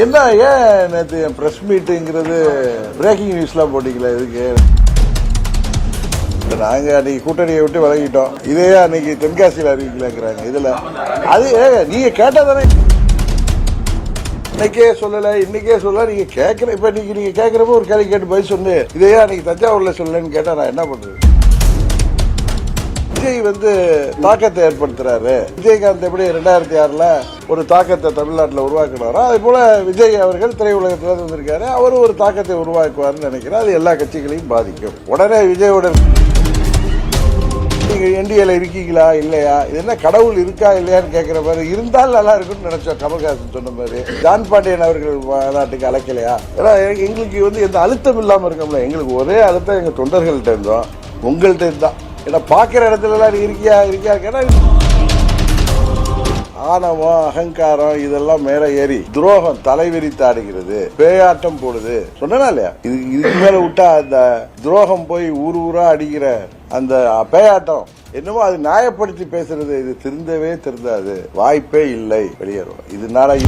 என்ன ஏன் நேற்று பிரஸ் மீட்டுங்கிறது பிரேக்கிங் நியூஸ்லாம் போட்டிங்களா? இதுக்கு நாங்க அன்னைக்கு கூட்டணியை விட்டு விலகிட்டோம். இதே அன்னைக்கு தென்காசியில் அறிவிக்கலாங்கிறாங்க. இதுல அது நீங்க கேட்டதானே, இன்னைக்கே சொல்லல இன்னைக்கே சொல்ல நீங்க கேட்கற. இப்ப நீங்க கேட்கறப்ப ஒரு கேள்வி கேட்டு பதில் சொன்னு இதையே அன்னைக்கு தஞ்சாவூர்ல சொல்லலன்னு கேட்டா நான் என்ன பண்றது? விஜய் தாக்கத்தை ஏற்படுத்துறாரு. விஜயகாந்த் எப்படி 2006ல ஒரு தாக்கத்தை தமிழ்நாட்டில் உருவாக்குனாரோ அதே போல விஜய் அவர்கள் திரையுலகத்தில் வந்திருக்காரு. அவரும் ஒரு தாக்கத்தை உருவாக்குவார்னு நினைக்கிறேன். அது எல்லா கட்சிகளையும் பாதிக்கும். உடனே விஜயோட நீங்க என்டிஏல இருக்கீங்களா இல்லையா, இது என்ன கடவுள் இருக்கா இல்லையான்னு கேட்கிற மாதிரி இருந்தால் நல்லா இருக்குன்னு நினைச்சோம். கமல்ஹாசன் சொன்ன மாதிரி ஜான் பாண்டியன் அவர்கள் மாநாட்டுக்கு அழைக்கலையா? ஏன்னா எங்களுக்கு எந்த அழுத்தம் இல்லாம இருக்கோம்ல. எங்களுக்கு ஒரே அழுத்தம் எங்க தொண்டர்கள்ட்ட இருந்தோம், உங்கள்கிட்ட இருந்தா. ஏன்னா பாக்குற இடத்துல எல்லாம் இருக்கியா கேட்டா ஆணவம் அகங்காரம் இதெல்லாம் மேல ஏறி துரோகம் தலைவிரித்து ஆடுகிறது, பேயாட்டம் போடுது. சொன்னா இல்லையா? இதுக்கு மேல விட்டா அந்த துரோகம் போய் ஊரா அடிக்கிற அந்த பேயாட்டம் என்னமோ அது நியாயப்படுத்தி பேசுறது. இது திருந்தாது, வாய்ப்பே இல்லை, வெளியேறும். இதனால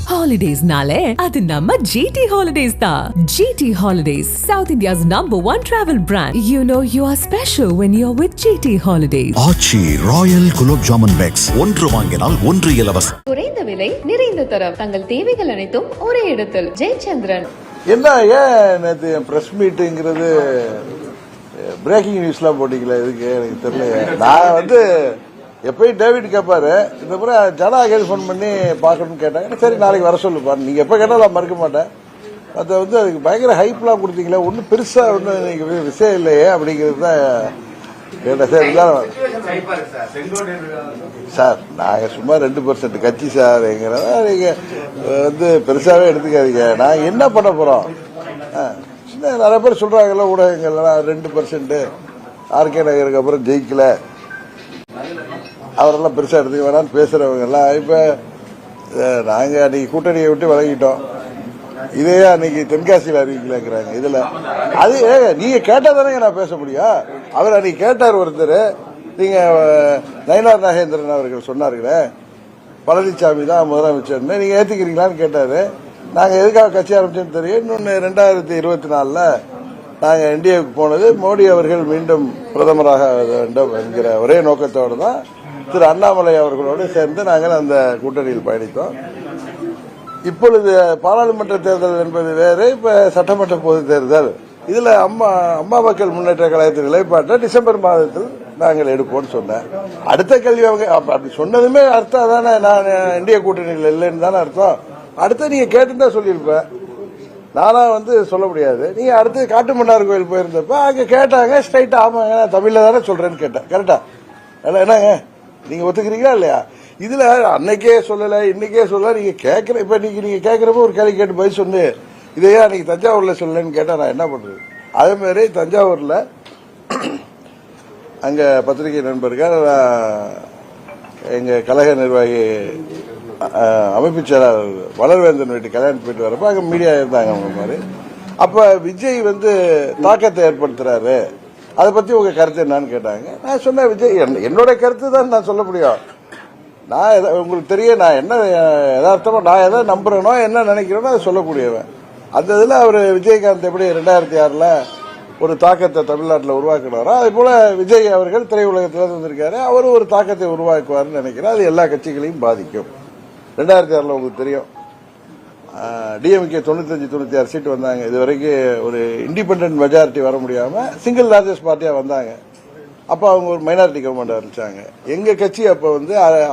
ஹாலிடேஸ்னாலே அது நம்ம GT Holidays தான். GT Holidays, South India's #1 travel brand. You know you are special when you're with GT Holidays. Aachi royal gulab jamun packs, ஒன்று வாங்கினால் ஒன்று இலவசம். குறைந்த விலை, நிறைந்த தரம், தங்கள் தேவைகள் அனைத்தும் ஒரே இடத்தில். ஜெயச்சந்திரன். என்ன ஏன் நேற்று பிரஸ் மீட்டுங்கிறது பிரேக்கிங் நியூஸ்லாம் போட்டிங்களா? இதுக்கு எனக்கு தெரியல. நான் எப்பயும் டேவிட் கேட்பாரு, இந்த முறை ஜனநாயகம் ஃபோன் பண்ணி பார்க்கணும்னு கேட்டாங்க. சரி நாளைக்கு வர சொல்லுப்பா, நீங்க எப்ப கேட்டாலும் நான் மறுக்க மாட்டேன். அதை அதுக்கு பயங்கர ஹைப்லாம் கொடுத்தீங்களே, ஒன்றும் பெருசா ஒன்றும் விஷயம் இல்லையே அப்படிங்கிறது தான் கேட்டேன். சார் நாங்க சும்மா 2% கட்சி சார், எங்கிறதா நீங்க பெருசாவே எடுத்துக்காதீங்க. நாங்க என்ன பண்ண போறோம்? நிறைய பேர் சொல்றாங்கல்ல ஊடகங்கள்லாம் 2% RK நகருக்கு அப்புறம் ஜெயிக்கல, அவரெல்லாம் பெருசா எடுத்துக்க வேணாம்னு பேசுறவங்க எல்லாம். இப்ப நாங்க அன்னைக்கு கூட்டணியை விட்டு விலகிட்டோம். இதே அன்னைக்கு தென்காசியில் அறிவிக்கலாங்கிறாங்க. இதுல அது நீங்க கேட்டாதானே நான் பேச முடியும். அவர் அன்னைக்கு கேட்டார் ஒருத்தர், நீங்க நயினார் நாகேந்திரன் அவர்கள் சொன்னார்களே பழனிசாமி தான் முதலமைச்சர்னு, நீங்க ஏத்துக்கிறீங்களான்னு கேட்டாரு. நாங்க எதுக்காக கட்சி ஆரம்பிச்சோன்னு தெரியும். இன்னொன்னு 2024ல் நாங்க என்டிஏக்கு போனது மோடி அவர்கள் மீண்டும் பிரதமராக வேண்டும் என்கிற ஒரே நோக்கத்தோடு தான் திரு அண்ணாமலை அவர்களோடு சேர்ந்து நாங்கள் அந்த கூட்டணியில் பயணித்தோம். இப்பொழுது பாராளுமன்ற தேர்தல் என்பது வேறு, இப்ப சட்டமன்ற பொது தேர்தல். இதுல அம்மா மக்கள் முன்னேற்ற கழகத்தின் நிலைப்பாட்டை டிசம்பர் மாதத்தில் நாங்கள் எடுப்போம்னு சொன்னேன். அடுத்த கேள்வி அவங்க அப்படி சொன்னதுமே அர்த்தம் தானே நான் இந்திய கூட்டணியில் இல்லைன்னு தானே அர்த்தம். அடுத்த நீங்க கேட்டுதான் சொல்லியிருப்பேன், நானா சொல்ல முடியாது. நீங்க அடுத்து காட்டுமன்னார் கோயில் போயிருந்தப்ப அங்க கேட்டாங்க ஸ்ட்ரைட்டா, ஆமாங்க நான் தமிழ்ல தானே சொல்றேன்னு கேட்டேன். கரெக்டா? என்னங்க நீங்க ஒத்துக்கிறீங்களா இல்லையா? இதுல அன்னைக்கே சொல்லல இன்னைக்கே சொல்ல நீங்க கேட்கற. இப்ப நீங்க கேட்கறப்ப ஒரு கேள்வி கேட்டு பதில் சொன்னு இதையே அன்னைக்கு தஞ்சாவூர்ல சொல்லலன்னு கேட்டா நான் என்ன பண்றது? அதே மாதிரி தஞ்சாவூர்ல அங்க பத்திரிகை நண்பர்கள் எங்க கழக நிர்வாகி அமைப்பு செயலாளர் வளர்வேந்தன் வீட்டு கல்யாணம் போயிட்டு வரப்ப அங்க மீடியா இருந்தாங்க அவங்க மாதிரி. அப்ப விஜய் தாக்கத்தை ஏற்படுத்துறாரு, அதை பத்தி உங்க கருத்து என்னன்னு கேட்டாங்க. நான் சொன்ன விஜய் என்னோட கருத்து தான் நான் சொல்ல முடியும். நான் உங்களுக்கு தெரியும், நான் என்ன யதார்த்தமா நான் எதை நம்புறேனோ என்ன நினைக்கிறேனோ அதை சொல்லக்கூடியவன். அந்த இதுல அவர் விஜயகாந்த் எப்படி 2006ல ஒரு தாக்கத்தை தமிழ்நாட்டில் உருவாக்குனாரோ அதே போல விஜய் அவர்கள் திரையுலகத்தில் வந்திருக்காரு. அவரும் ஒரு தாக்கத்தை உருவாக்குவார்னு நினைக்கிறேன். அது எல்லா கட்சிகளையும் பாதிக்கும். 2006ல் உங்களுக்கு தெரியும், டிஎம்கே 95-96 சீட் வந்தாங்க. இது வரைக்கும் ஒரு இண்டிபெண்டன்ட் மெஜாரிட்டி வர முடியாம சிங்கிள் லார்ஜஸ்ட் பார்ட்டியா வந்தாங்க. அப்ப அவங்க ஒரு மைனாரிட்டி கவர்மெண்ட் ஆரம்பிச்சாங்க. எங்க கட்சி அப்ப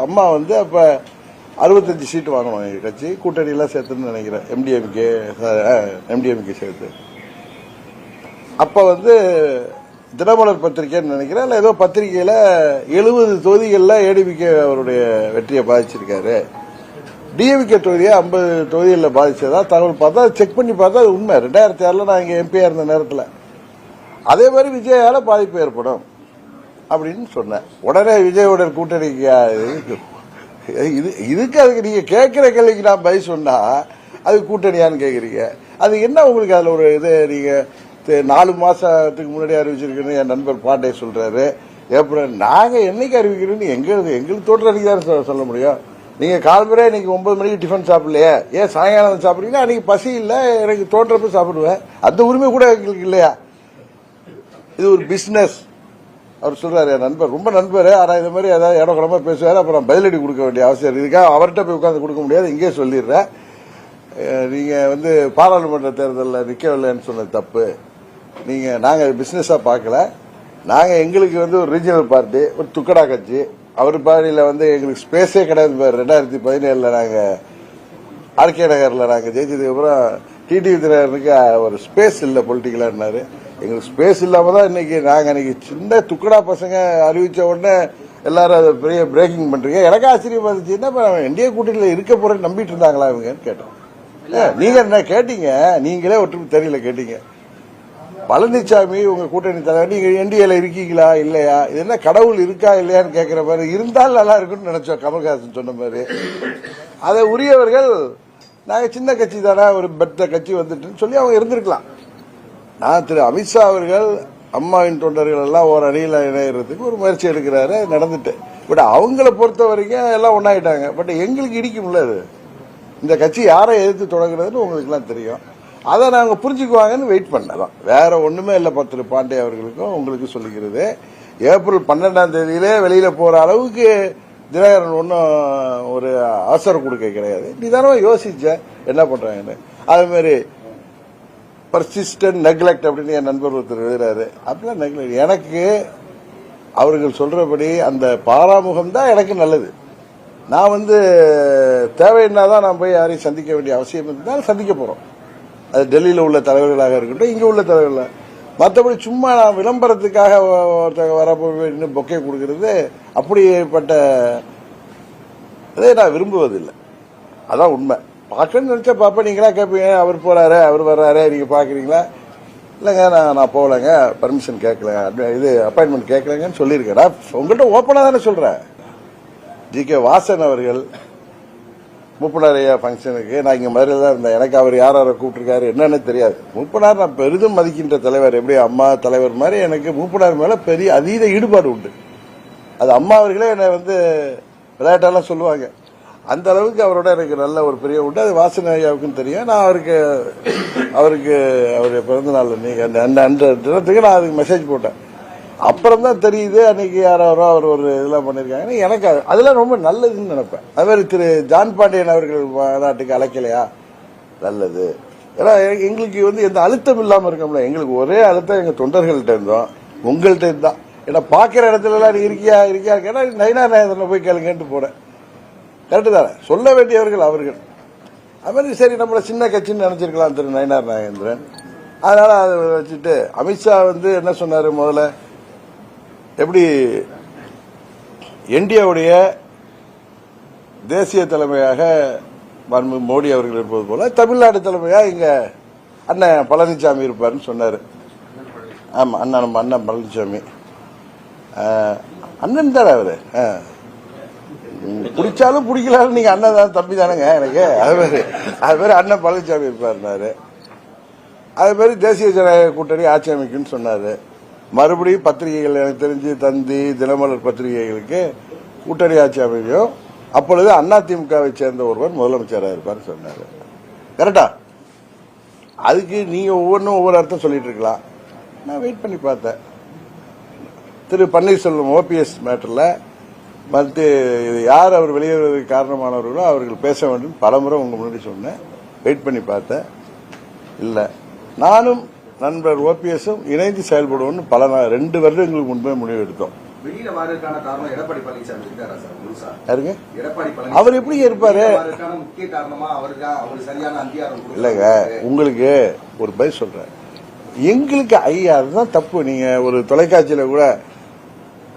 அம்மா அப்ப 65 சீட் வாங்கணும். எங்க கட்சி கூட்டணி எல்லாம் சேர்த்துன்னு நினைக்கிறேன், எம்டிஎம்கே சேர்த்து. அப்ப தினமலர் பத்திரிகைன்னு நினைக்கிறேன், இல்ல ஏதோ பத்திரிகையில 70 தொகுதிகள்ல ஏடிபிகே அவருடைய வெற்றியை பாதிச்சிருக்காரு. டிஎம்கே தொகுதியை 50 தொகுதிகளில் பாதிச்சதா தகவல் பார்த்தா செக் பண்ணி பார்த்தா அது உண்மை. 2006ல் நான் இங்க எம்பியா இருந்த நேரத்தில் அதே மாதிரி விஜயால பாதிப்பு ஏற்படும் அப்படின்னு சொன்னேன். உடனே விஜயோட கூட்டணிக்கு அதுக்கு நீங்க கேட்கிற கேள்விக்கு நான் பதில் சொன்னா அது கூட்டணியான்னு கேக்குறீங்க. அது என்ன உங்களுக்கு அதுல ஒரு இது? நீங்க 4 மாசத்துக்கு முன்னாடி அறிவிச்சிருக்கேன்னு என் நண்பர் பாண்டே சொல்றாரு. ஏப்ரல் நாங்க என்னைக்கு அறிவிக்கிறோன்னு எங்களுக்கு தோற்ற அன்னைக்கு சொல்ல முடியும். நீங்க காலம்பரே இன்னைக்கு 9 மணிக்கு டிஃபன் சாப்பிடலையே, ஏன் சாயங்காலம் சாப்பிடுறீங்கன்னா அன்னைக்கு பசி இல்லை, எனக்கு தோன்றப்ப சாப்பிடுவேன். அந்த உரிமை கூட எங்களுக்கு இல்லையா? இது ஒரு பிசினஸ். அவர் சொல்றாரு, என் நண்பர், ரொம்ப நண்பர், ஆனா இந்த மாதிரி ஏதாவது இடக்குறமா பேசுவாரு, அப்புறம் பதிலடி கொடுக்க வேண்டிய அவசியம் இதுக்காக அவர்கிட்ட போய் உட்காந்து கொடுக்க முடியாது. இங்கே சொல்லிடுறேன், நீங்க பாராளுமன்ற தேர்தலில் நிக்கவில்லைன்னு சொன்னது தப்பு. நாங்க பிசினஸா பார்க்கல. நாங்க எங்களுக்கு ஒரு ரீஜனல் பார்ட்டி, ஒரு துக்கடா கட்சி. அவர் பாடியில எங்களுக்கு ஸ்பேஸே கிடையாது. 2017 நாங்க ஆர்கே நகர்ல நாங்க ஜெயிச்சதுக்கு அப்புறம் டிடிவி தினகரனுக்கு ஒரு ஸ்பேஸ் இல்ல பொலிட்டிக்கலான்னாரு. எங்களுக்கு ஸ்பேஸ் இல்லாம தான் இன்னைக்கு சின்ன துக்கடா பசங்க அறிவிச்ச உடனே எல்லாரும் அதை பெரிய பிரேக்கிங் பண்றீங்க. எனக்கு ஆச்சரியமா இருந்துச்சு, என்ன என்டிஏ கூட்டணியில இருக்க போறேன்னு நம்பிட்டு இருந்தாங்களா இவங்கன்னு கேட்டோம். நீங்க என்ன கேட்டீங்க, நீங்களே ஒற்றுமை தெரியல கேட்டீங்க. பழனிசாமி உங்க கூட்டணி தலைவர், நீங்க என்டிஏல இருக்கீங்களா இல்லையா, இது என்ன கடவுள் இருக்கா இல்லையான்னு கேட்கிற மாதிரி, இருந்தால் நல்லா இருக்குன்னு நினைச்சோம். கமல்ஹாசன் சொன்ன மாதிரி அதை உரியவர்கள் நாங்க சின்ன கட்சி தானே, ஒரு பெத்த கட்சி வந்துட்டுன்னு சொல்லி அவங்க இருந்திருக்கலாம். நான் திரு அமித்ஷா அவர்கள் அம்மாவின் தொண்டர்கள் எல்லாம் ஒரு அணியில் இணையறதுக்கு ஒரு முயற்சி எடுக்கிறாரு, நடந்துட்டு. பட் அவங்கள பொறுத்த வரைக்கும் எல்லாம் ஒன்னாயிட்டாங்க. பட் எங்களுக்கு இடிக்கும்ல, அது இந்த கட்சி யாரை எதிர்த்து தொடங்குறதுன்னு உங்களுக்கு எல்லாம் தெரியும். அதை நாங்க புரிஞ்சுக்குவாங்கன்னு வெயிட் பண்ணலாம். வேற ஒண்ணுமே இல்லை. திரு பாண்டே அவர்களுக்கும் உங்களுக்கு சொல்லிக்கிறது, ஏப்ரல் 12ஆம் தேதியிலே வெளியில போற அளவுக்கு தினகரன் ஒன்னும் ஒரு அவசரம் கொடுக்க கிடையாது. நிதானமா யோசிச்ச என்ன பண்றாங்கன்னு. அதே மாதிரி பர்சிஸ்டன்ட் நெக்லெக்ட் அப்படின்னு என் நண்பர் ஒருத்தர் எழுதுறாரு. அப்படிலாம் நெக்லெக்ட் எனக்கு அவர்கள் சொல்றபடி அந்த பாராமுகம் தான் எனக்கு நல்லது. நான் தேவைன்னா தான் நான் போய் யாரையும் சந்திக்க வேண்டிய அவசியம் இருந்தால் சந்திக்க போறோம். அது டெல்லியில் உள்ள தலைவர்களாக இருக்கட்டும், இங்க உள்ள தலைவர்கள். மற்றபடி சும்மா நான் விளம்பரத்துக்காக வரப்போ பொக்கே கொடுக்கறது அப்படிப்பட்ட நான் விரும்புவதில்லை. அதான் உண்மை. பார்க்கணும்னு நினைச்சா பாப்பா, நீங்களா கேட்பீங்க, அவர் போறாரு அவர் வர்றாரு நீங்க பாக்குறீங்களா? இல்லைங்க, நான் போகலங்க, பர்மிஷன் கேட்கல, இது அப்பாயின்மெண்ட் கேட்கலங்கன்னு சொல்லியிருக்கேன். உங்கள்கிட்ட ஓப்பனா தானே சொல்றேன். ஜி.கே. வாசன் அவர்கள் மூப்பனாரையா ஃபங்க்ஷனுக்கு நான் இங்க மதுரையில் தான் இருந்தேன். எனக்கு அவர் யாரை கூப்பிட்டுருக்காரு என்னன்னு தெரியாது. மூப்பனார் நான் பெரிதும் மதிக்கின்ற தலைவர். எப்படி அம்மா தலைவர் மாதிரி எனக்கு மூப்பனார் மேல பெரிய அதீத ஈடுபாடு உண்டு. அது அம்மா அவர்களே என்னை விளையாட்டெல்லாம் சொல்லுவாங்க. அந்த அளவுக்கு அவரோட எனக்கு நல்ல ஒரு பெரிய உண்டு. அது வாசன் ஐயாவுக்கும் தெரியும். நான் அவருக்கு அவருடைய பிறந்த நாள் அந்த தினத்துக்கு நான் அதுக்கு மெசேஜ் போட்டேன். அப்புறம் தான் தெரியுது அன்னைக்கு யாரோ அவர் ஒரு இதெல்லாம் பண்ணிருக்காங்க. எனக்கு அதெல்லாம் ரொம்ப நல்லதுன்னு நினைப்பேன். அது மாதிரி திரு ஜான் பாண்டியன் அவர்கள் மாநாட்டுக்கு அழைக்கலையா, நல்லது. ஏன்னா எங்களுக்கு எந்த அழுத்தம் இல்லாம இருக்கோம்ல. எங்களுக்கு ஒரே அழுத்தம் எங்க தொண்டர்கள்ட்ட இருந்தோம், உங்கள்கிட்ட இருந்தான். ஏன்னா பாக்குற இடத்துல எல்லாம் நீ இருக்கியா கேட்டா நயினார் நாயந்திரனை போய் கேளுங்கன்ட்டு போனேன். கரெக்டு தானே, சொல்ல வேண்டியவர்கள் அவர்கள். அது மாதிரி சரி நம்மள சின்ன கட்சின்னு நினைச்சிருக்கலாம் திரு நயினார் நாகேந்திரன். அதனால அதை வச்சுட்டு அமித்ஷா என்ன சொன்னாரு, முதல்ல எப்படி என்டிஏவுடைய தேசிய தலைமையாக மோடி அவர்கள் இருப்பது போல தமிழ்நாடு தலைமையா இங்க அண்ணன் பழனிசாமி இருப்பாருன்னு சொன்னாரு. ஆமா, நம்ம அண்ணன் பழனிசாமி அண்ணன் தானே அவரு. பிடிச்சாலும் பிடிக்கலாலும் நீங்க அண்ணன் தான், தம்பி தானேங்க எனக்கு. அது மாதிரி அண்ணன் பழனிசாமி இருப்பாருனாரு. அது மாதிரி தேசிய ஜனநாயக கூட்டணி ஆட்சி அமைக்குன்னு சொன்னாரு. மறுபடியும் பத்திரிகைகள் எனக்கு தெரிஞ்சு தந்தி, தினமலர் பத்திரிகைகளுக்கு கூட்டணி ஆட்சி அமைக்கும், அப்பொழுது அதிமுகவை சேர்ந்த ஒருவர் முதலமைச்சராக இருப்பார் சொன்னாரு. கரெக்டா? அதுக்கு நீங்க ஒவ்வொன்றும் ஒவ்வொரு அர்த்தம் சொல்லிட்டு இருக்கலாம். நான் வெயிட் பண்ணி பார்த்தேன். திரு பன்னீர்செல்வம் ஓபிஎஸ் மேட்டர்ல யார் அவர் வெளியேறுவதற்கு காரணமானவர்களோ அவர்கள் பேச வேண்டும் பலமுறை உங்க முன்னாடி சொன்னேன். வெயிட் பண்ணி பார்த்தேன், இல்ல. நானும் நண்பர் ஓபிஎஸும் இணைந்து செயல்படுவோம்னு 2 வருடங்களுக்கு முன்பே முடிவு எடுத்தோம். அவர் எப்படி இருப்பாரு? இல்லங்க, உங்களுக்கு ஒரு பதில் சொல்றேன். எங்களுக்கு ஐயா அதுதான் தப்பு. நீங்க ஒரு தொலைக்காட்சியில கூட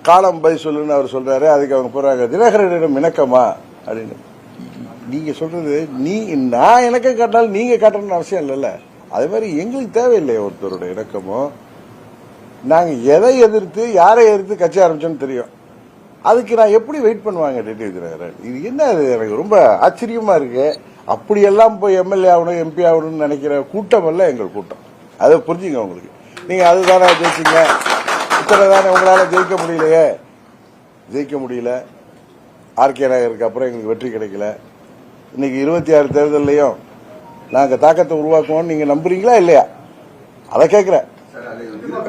காலம் பதில் சொல்லுன்னு அவர் சொல்றாரு, அதுக்கு அவங்க போறாங்க தினகரனிடம் இணக்கமா அப்படின்னு. நீங்க சொல்றது நான் இணக்கம் காட்டினாலும் நீங்க காட்டணும்னு அவசியம் இல்லைல்ல. அதே மாதிரி எங்களுக்கு தேவையில்லை ஒருத்தரோட இணக்கமோ. நாங்க எதை எதிர்த்து யாரை எதிர்த்து கட்சி ஆரம்பிச்சோன்னு தெரியும். அதுக்கு நான் எப்படி வெயிட் பண்ணுவாங்க டிடிவி தினகரன்? இது என்ன, எனக்கு ரொம்ப ஆச்சரியமா இருக்கு. அப்படியெல்லாம் போய் எம்எல்ஏ ஆகணும் எம்பி ஆகணும்னு நினைக்கிற கூட்டம் அல்ல எங்கள் கூட்டம். அதை புரிஞ்சுங்க. உங்களுக்கு நீங்க அதுதானே ஜெயிச்சிங்க, இத்தனை தானே உங்களால ஜெயிக்க முடியலையே, ஜெயிக்க முடியல. ஆர்கே நகருக்கு அப்புறம் எங்களுக்கு வெற்றி கிடைக்கல. இன்னைக்கு 26 தேர்தலையும் நாங்கள் தாக்கத்தை உருவாக்குவோம். நீங்க நம்புறீங்களா இல்லையா? அதை கேட்கிறேன்.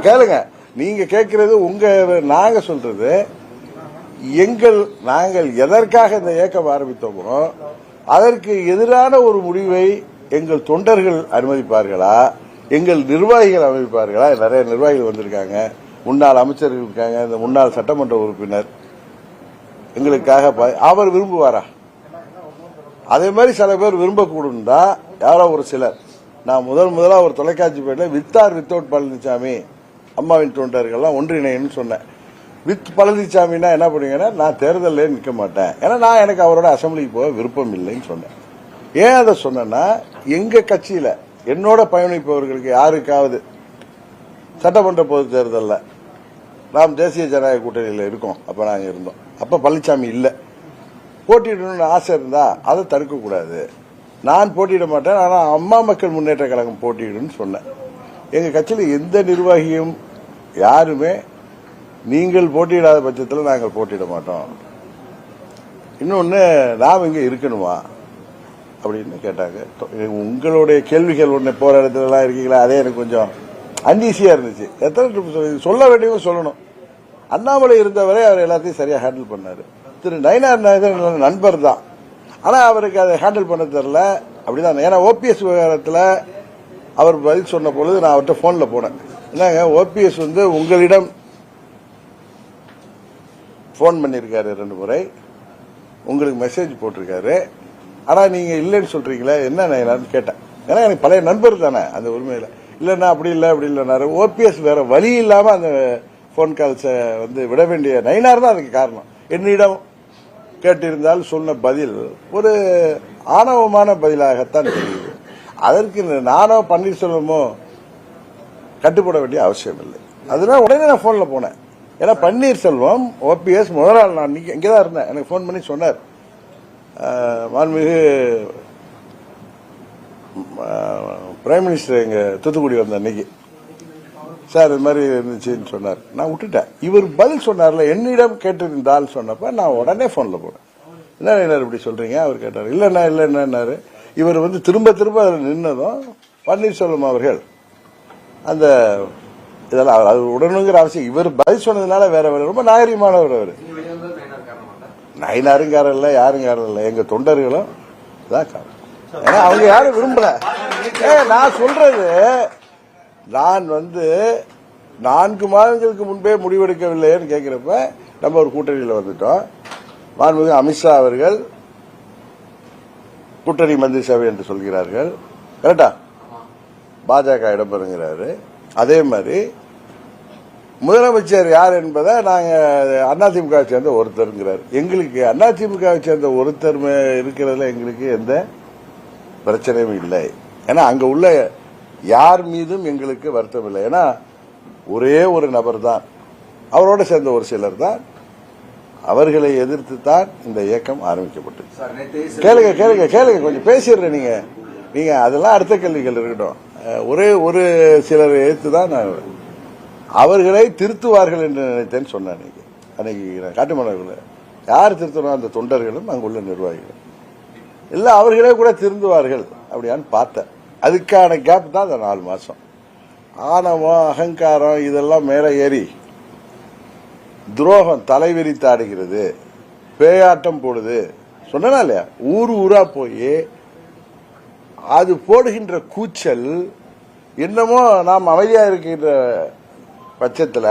கேளுங்க. நீங்க கேட்கறது நாங்க சொல்றது நாங்கள் எதற்காக இந்த இயக்கம் ஆரம்பித்தோமோ அதற்கு எதிரான ஒரு முடிவை எங்கள் தொண்டர்கள் அனுமதிப்பார்களா, எங்கள் நிர்வாகிகள் அனுமதிப்பார்களா? நிறைய நிர்வாகிகள் வந்திருக்காங்க, முன்னாள் அமைச்சர்கள் இருக்காங்க, இந்த முன்னாள் சட்டமன்ற உறுப்பினர் எங்களுக்காக அவர் விரும்புவாரா? அதே மாதிரி சில பேர் விரும்பக்கூடும் தான் யாரோ ஒரு சிலர். நான் முதலா ஒரு தொலைக்காட்சி பேட்டில் வித் ஆர் வித்தவுட் பழனிசாமி அம்மாவின் தொண்டர்கள்லாம் ஒன்றிணைன்னு சொன்னேன். வித் பழனிசாமின்னா என்ன பண்ணுவீங்கன்னா, நான் தேர்தலில் நிற்க மாட்டேன், ஏன்னா எனக்கு அவரோட அசம்பிளிக்கு போக விருப்பம் இல்லைன்னு சொன்னேன். ஏன் அதை சொன்னேன்னா, எங்க கட்சியில என்னோட பயணிப்பவர்களுக்கு யாருக்காவது சட்டமன்ற பொது தேர்தலில் நாம் தேசிய ஜனநாயக கூட்டணியில் இருக்கோம், அப்ப நாங்க இருந்தோம், அப்ப பழனிசாமி இல்ல, போட்டியிடணும்னு ஆசை இருந்தா அதை தடுக்கக்கூடாது. நான் போட்டியிட மாட்டேன், ஆனா அம்மா மக்கள் முன்னேற்ற கழகம் போட்டியிடுன்னு சொன்னேன். எங்க கட்சியில் எந்த நிர்வாகியும் யாருமே நீங்கள் போட்டியிடாத பட்சத்தில் நாங்கள் போட்டியிட மாட்டோம், இன்னொன்னு நாம் இங்க இருக்கணுமா அப்படின்னு கேட்டாங்க. உங்களுடைய கேள்விகள் ஒன்று போற இடத்துல எல்லாம் இருக்கீங்களா, அதே எனக்கு கொஞ்சம் அன்ஈசியா இருந்துச்சு. எத்தனை சொல்ல வேண்டியவங்க சொல்லணும். அண்ணாமலை இருந்தவரை அவர் எல்லாத்தையும் சரியா ஹேண்டில் பண்ணாரு. திரு நயினார் நாயகர் நண்பர் தான், ஆனா அவருக்கு அதை ஹேண்டில் பண்ண தெரியல. அப்படிதான். ஏன்னா ஓபிஎஸ் விவகாரத்தில் அவர் பதில் சொன்ன பொழுது நான் அவர்கிட்ட போன்ல போனேன். என்னங்க, ஓபிஎஸ் உங்களிடம் போன் பண்ணிருக்காரு 2 முறை, உங்களுக்கு மெசேஜ் போட்டிருக்காரு, ஆனா நீங்க இல்லைன்னு சொல்றீங்களே, என்ன நயினார்னு கேட்டேன். ஏன்னா எனக்கு பழைய நண்பர் தானே அந்த உரிமையில. இல்லன்னா அப்படி இல்லைன்னாரு. ஓபிஎஸ் வேற வழி இல்லாம அந்த போன் கால்ஸை விட வேண்டிய நயினார் தான் அதுக்கு காரணம். என்னிடம் கேட்டிருந்தால் சொன்ன பதில் ஒரு ஆணவமான பதிலாகத்தான் தெரியுது. அதற்கு நானோ பன்னீர்செல்வமோ கட்டுப்பட வேண்டிய அவசியம் இல்லை. அதனால உடனே நான் போன்ல போனேன். ஏன்னா பன்னீர்செல்வம் ஓபிஎஸ் முதல் நாள் நான் இங்கதான் இருந்தேன், எனக்கு போன் பண்ணி சொன்னார், மாண்புமிகு பிரைம் மினிஸ்டர் எங்க தூத்துக்குடி வந்த அன்னைக்கு, சார் இது மாதிரி இருந்துச்சுன்னு சொன்னார். நான் விட்டுட்டேன். இவர் பதில் சொன்னார்ல, என்னிடம் கேட்டிருந்தால் சொன்னப்ப நான் உடனே போன்ல போனேன். என்ன இப்படி சொல்றீங்க அவர் கேட்டார். இல்லைன்னாரு. இவர் திரும்ப திரும்ப அதில் நின்னதும் பன்னீர்செல்வம் அவர்கள் அந்த இதெல்லாம் அது உடனுங்கிற அவசியம், இவர் பதில் சொன்னதுனால வேற ரொம்ப நாகரிகமானவர். அவர் நயினாருங்காரர் இல்ல, யாருங்காரர் இல்ல, எங்க தொண்டர்களும் தான் காரணம். ஏன்னா அவங்க யாரும் விரும்பல. நான் சொல்றது, நான் 4 மாதங்களுக்கு முன்பே முடிவெடுக்கவில்லைன்னு கேட்கிறப்ப நம்ம ஒரு கூட்டணியில் வந்துட்டோம். மாண்புமிகு அமித்ஷா அவர்கள் கூட்டணி மந்திரி சபை என்று சொல்கிறார்கள், கரெக்டா? பாஜக இடம்பெறுங்கிறாரு. அதே மாதிரி முதலமைச்சர் யார் என்பதை நாங்க அதிமுக சேர்ந்த ஒருத்தருங்கிறார். எங்களுக்கு அதிமுக சேர்ந்த ஒருத்தர் இருக்கிறதுல எங்களுக்கு எந்த பிரச்சனையும் இல்லை. ஏன்னா அங்க உள்ள யார் மீதும் எங்களுக்கு வருத்தம் இல்லை. ஏன்னா ஒரே ஒரு நபர் தான், அவரோட சேர்ந்த ஒரு சிலர் தான், அவர்களை எதிர்த்து தான் இந்த இயக்கம் ஆரம்பிக்கப்பட்டது. கேளுங்க கொஞ்சம் பேசிடுறேன். நீங்க அதெல்லாம் அடுத்த கேள்விகள் இருக்கட்டும். ஒரே ஒரு சிலரை எதிர்த்து தான் அவர்களை திருத்துவார்கள் என்று நினைத்தேன்னு சொன்னேன். அன்னைக்கு காட்டுமன்னார்ல யார் திருத்தணும்? அந்த தொண்டர்களும் அங்குள்ள நிர்வாகிகள் இல்ல, அவர்களே கூட திருந்துவார்கள் அப்படியான்னு பார்த்தேன். அதுக்கான கேப் தான் அந்த 4 மாசம். ஆணவம், அகங்காரம் இதெல்லாம் மேல ஏறி துரோகம் தலைவிரித்தாடுகிறது, பேயாட்டம் போடுது சொன்னா இல்லையா? ஊரா போய் அது போடுகின்ற கூச்சல் என்னமோ நாம் அமைதியா இருக்கின்ற பட்சத்தில்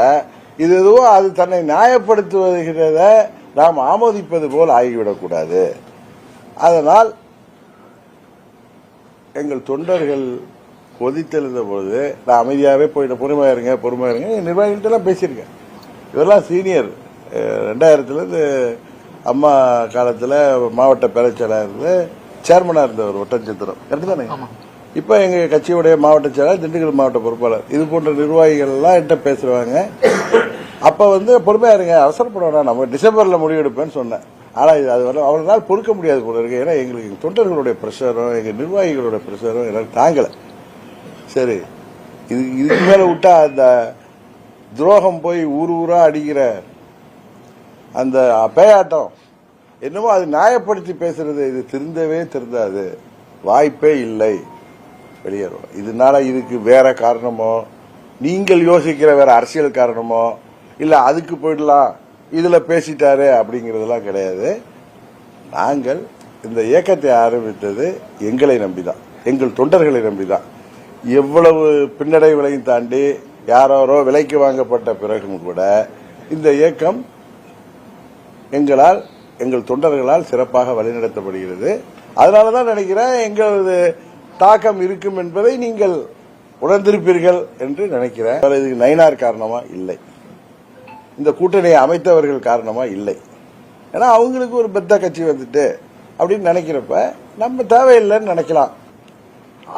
இது எதுவோ அது தன்னை நியாயப்படுத்துவத நாம் ஆமோதிப்பது போல் ஆகிவிடக்கூடாது. அதனால் எங்கள் தொண்டர்கள் கொதித்தெழுந்த பொழுது நான் அமைதியாகவே போயிட்ட, பொறுமையா இருங்க. நிர்வாகிகள்ட்ட பேசியிருக்கேன். இவரெல்லாம் சீனியர். 2000 அம்மா காலத்தில் மாவட்ட பேரச்செயலாளர் சேர்மனா இருந்தவர் ஒட்டன்சத்திரம், கரெக்ட் தானே? இப்ப எங்க கட்சியுடைய மாவட்ட செயலாளர், திண்டுக்கல் மாவட்ட பொறுப்பாளர், இது போன்ற நிர்வாகிகள் எல்லாம் என்கிட்ட பேசுவாங்க. அப்ப பொறுமையா இருங்க, அவசரப்படுவோம், நம்ம டிசம்பர்ல முடிவெடுப்பேன்னு சொன்னேன். ஆனா இது அது அவர்களால் பொறுக்க முடியாது போல இருக்கு. ஏன்னா எங்களுக்கு தொண்டர்களுடைய பிரஷரும் எங்க நிர்வாகிகளுடைய பிரஷரும் எனக்கு தாங்கல. சரி, இதுக்கு மேல விட்டா அந்த துரோகம் போய் ஊரா அடிக்கிற அந்த பேயாட்டம் என்னமோ அது நியாயப்படுத்தி பேசுறது, இது திருந்தவே திருந்தாது, வாய்ப்பே இல்லை, வெளியேறும். இதனால இதுக்கு வேற காரணமோ, நீங்கள் யோசிக்கிற வேற அரசியல் காரணமோ, இல்ல அதுக்கு போயிடலாம் இதுல பேசிட்டாரு அப்படிங்கறதெல்லாம் கிடையாது. நாங்கள் இந்த இயக்கத்தை ஆரம்பித்தது எங்களை நம்பிதான், எங்கள் தொண்டர்களை நம்பிதான். எவ்வளவு பின்னடைவுகளையும் தாண்டி யாரோ விலைக்கு வாங்கப்பட்ட பிறகும் கூட இந்த இயக்கம் எங்கள் தொண்டர்களால் சிறப்பாக வழிநடத்தப்படுகிறது. அதனாலதான் நினைக்கிறேன் எங்களது தாக்கம் இருக்கும் என்பதை நீங்கள் உணர்ந்திருப்பீர்கள் என்று நினைக்கிறேன். இதுக்கு நயினார் காரணமா இல்லை, இந்த கூட்டணியை அமைத்தவர்கள் காரணமா இல்லை. ஏன்னா அவங்களுக்கு ஒரு பெத்த கட்சி வந்துட்டு அப்படின்னு நினைக்கிறப்ப நம்ம தேவையில்லைன்னு நினைக்கலாம்.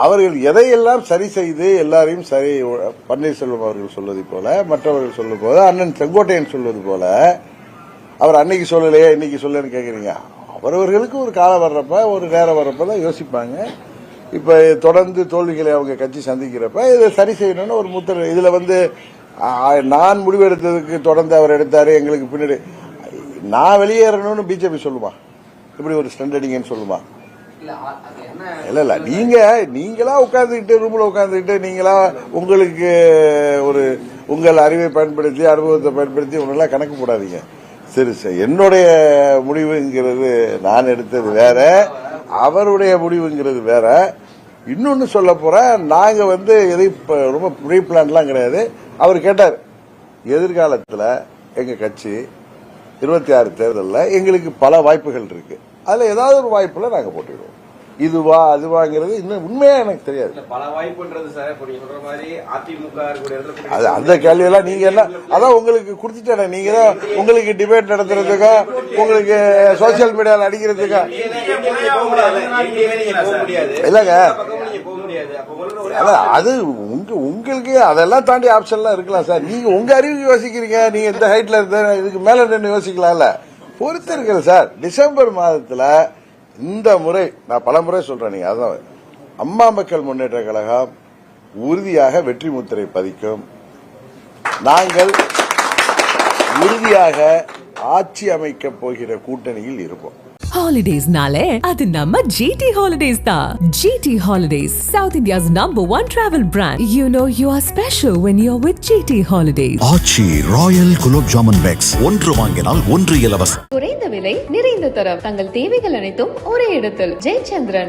அவர்கள் எதையெல்லாம் சரி செய்து எல்லாரையும் சரி, பன்னீர்செல்வம் அவர்கள் சொல்வது போல, மற்றவர்கள் சொல்வது போல, அண்ணன் செங்கோட்டையன் சொல்வது போல, அவர் அன்னைக்கு சொல்லலையே இன்னைக்கு சொல்லன்னு கேக்குறீங்க. அவரவர்களுக்கு ஒரு காலம் வர்றப்ப, ஒரு நேரம் வர்றப்பதான் யோசிப்பாங்க. இப்ப தொடர்ந்து தோல்விகளை அவங்க கட்சி சந்திக்கிறப்ப இதை சரி செய்யணும்னு ஒரு முத்திரை. இதுல நான் முடிவெடுத்ததுக்கு தொடர்ந்து அவர் எடுத்தாரு, எங்களுக்கு பின்னாடி நான் வெளியேறணும்னு பிஜேபி சொல்லுமா? இப்படி ஒரு ஸ்டண்ட் அடிங்கன்னு சொல்லுமா? இல்ல நீங்களா உட்கார்ந்துக்கிட்டு ரூம்ல உட்கார்ந்துக்கிட்டு நீங்களா உங்களுக்கு உங்கள் அறிவை பயன்படுத்தி அனுபவத்தை பயன்படுத்தி ஒன்னெல்லாம் கணக்கு போடாதீங்க. சரி சார், என்னுடைய முடிவுங்கிறது நான் எடுத்தது வேற, அவருடைய முடிவுங்கிறது வேற. இன்னொன்னு சொல்ல போற, நாங்க எதையும் ரொம்ப ப்ரீ பிளான்லாம் கிடையாது. அவர் கேட்டார், எதிர்காலத்தில் எங்க கட்சி 26 தேர்தலில் எங்களுக்கு பல வாய்ப்புகள் இருக்கு, அதுல ஏதாவது ஒரு வாய்ப்புல நாங்க போட்டிடுவோம். இதுவா அதுவாங்கிறது இன்னும் உண்மையா எனக்கு தெரியாது. பல வாய்ப்புன்றது சார், இப்ப நீங்க சொல்ற மாதிரி அதிமுக அது அந்த கேள்வி எல்லாம் நீங்க எல்லாம் அதான் உங்களுக்கு கொடுத்துட்டேன். நீங்க தான் உங்களுக்கு டிபேட் நடத்துறதுக்கோ, உங்களுக்கு சோசியல் மீடியால அடிக்கிறதுக்கோ இல்லங்க. அது உங்களுக்கு அதெல்லாம் தாண்டி ஆப்ஷன்லாம் இருக்கலாம் சார். நீங்க உங்க அறிவுக்கு யோசிக்கிறீங்க, நீங்க இந்த ஹைட்ல இருந்த இதுக்கு மேல நின்று யோசிக்கலாம்ல. பொறுத்து இருக்கிற சார். டிசம்பர் மாதத்துல இந்த முறை நான் பல முறை சொல்றேன், நீங்க அதான் அம்மா மக்கள் முன்னேற்ற கழகம் உறுதியாக வெற்றி முத்திரை பதிக்கும். நாங்கள் உறுதியாக ஆட்சி அமைக்க போகிற கூட்டணியில் இருப்போம். Holidays-nale அது நம்ம GT Holidays தான். GT Holidays, South India's #1 travel brand. You know you are special when you're with GT Holidays. Aachi royal gulab jamun packs, ஒன்று வாங்கினால் ஒன்று இலவசம். குறைந்த விலை, நிறைந்த தரம், தங்கள் தேவைகள் அனைத்தும் ஒரே இடத்தில். ஜெயச்சந்திரன்.